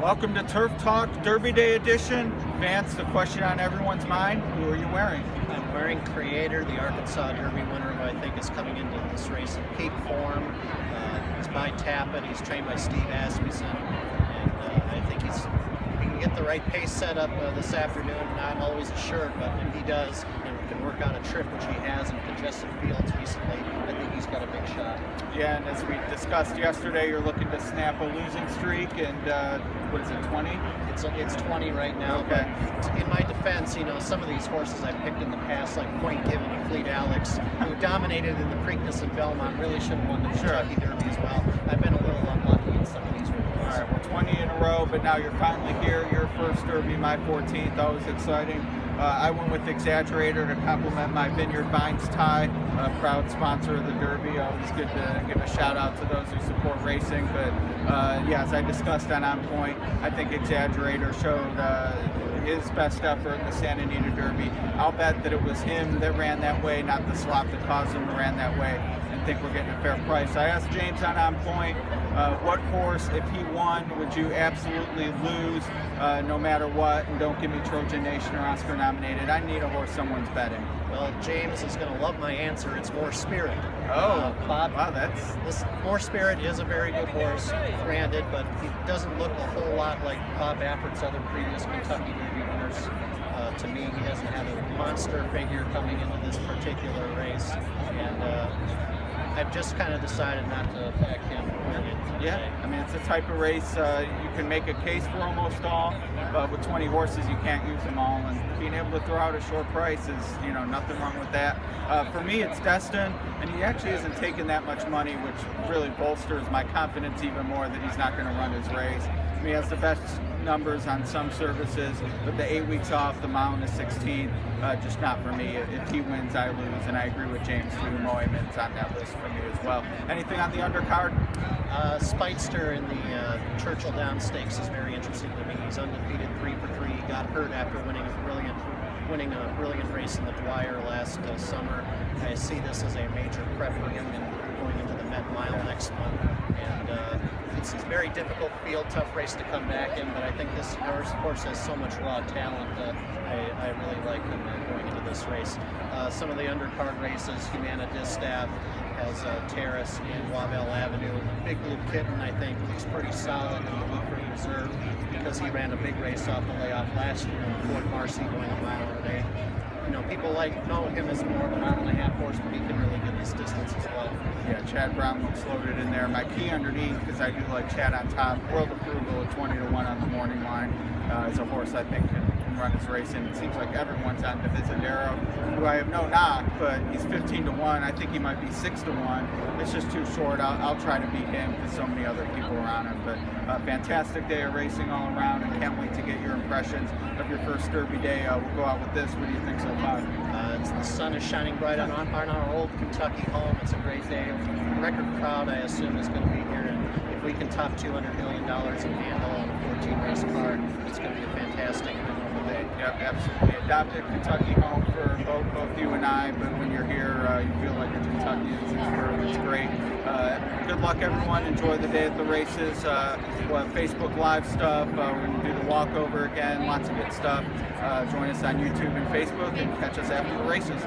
Welcome to Turf Talk Derby Day edition. Vance, the question on everyone's mind, who are you wearing? I'm wearing Creator, the Arkansas Derby winner, who I think is coming into this race in peak form. He's by Tappet, he's trained by Steve Asmussen, and I think if he can get the right pace set up this afternoon, not always assured, but if he does, and can work on a trip, which he has in congested fields recently, I think he's got a big shot. Yeah, and as we discussed yesterday, you're looking to snap a losing streak, and what is it, 20? It's 20 right now. Okay. But in my defense, some of these horses I've picked in the past, like Point Given and Fleet Alex, who dominated in the Preakness and Belmont, really should have won the Kentucky Derby as well. I've been a little unlucky in some of these races. All right, well, 20 in a row, but now you're finally here. Your first Derby, my 14th, always exciting. I went with Exaggerator to complement my Vineyard Vines tie, a proud sponsor of the Derby. Always good to give a shout out to those who support racing. But yeah, as I discussed on Point, I think Exaggerator showed his best effort in the Santa Anita Derby. I'll bet that it was him that ran that way, not the slop that caused him to ran that way. I think we're getting a fair price. I asked James on Point, what horse, if he won, would you absolutely lose no matter what? And don't give me Trojan Nation or Oscar nominated. I need a horse someone's betting. Well, James is going to love my answer. It's More Spirit. Oh, Bob, wow, this More Spirit is a very good horse, granted, but he doesn't look a whole lot like Bob Baffert's other previous Kentucky Derby winners. To me, he hasn't had a monster figure coming into this particular race, and I've just kind of decided not to back him. Yeah, I mean, it's a type of race you can make a case for almost all, but with 20 horses, you can't use them all, and being able to throw out a short price is, nothing wrong with that. For me, it's Destin, and he actually isn't taking that much money, which really bolsters my confidence even more that he's not going to run his race. I mean, he has the best numbers on some services, but the 8 weeks off, the mile is 16, just not for me. If he wins, I lose, and I agree with James too. Moyman's on that list for me as well. Anything on the undercard? Speightster in the Churchill Downs Stakes is very interesting to me. He's undefeated 3 for 3. He got hurt after winning a brilliant race in the Dwyer last summer. I see this as a major prep for him going into the Met Mile next month. And it's a very difficult field, tough race to come back in, but I think this horse has so much raw talent that I really like him going into this race. Some of the undercard races, Humana Distaff has Terrace and Wavell Avenue. Big Blue Kitten, I think, looks pretty solid in the Woodford Reserve because he ran a big race off the layoff last year in Fort Marcy going a mile a day. People know him as more of a mile-and-a-half horse, but he can really get this distance as well. Yeah, Chad Brown looks loaded in there. My key underneath, because I do like Chad on top, World Approval at 20 to 1 on the morning line, is a horse I think can run his race in. It seems like everyone's on Divisadero, who I have no knock, but he's 15 to 1. I think he might be 6 to 1. It's just too short. I'll try to beat him because so many other people are on him. But fantastic day of racing all around, and can't wait to get your impressions of your first Derby day. We'll go out with this. What do you think so far? The sun is shining bright on our old Kentucky home. It's a great day. Record crowd, I assume, is going to be here. And if we can top $200 million in handle on a 14-race card, it's going to be a fantastic memorable day. Yep, absolutely. Adopted Kentucky home for both you and I, but when you're here, you feel like a Kentuckian. It's great. Good luck, everyone. Enjoy the day at the races. We'll have Facebook Live stuff. We're going to do the walkover again. Lots of good stuff. Join us on YouTube and Facebook and catch us after the races.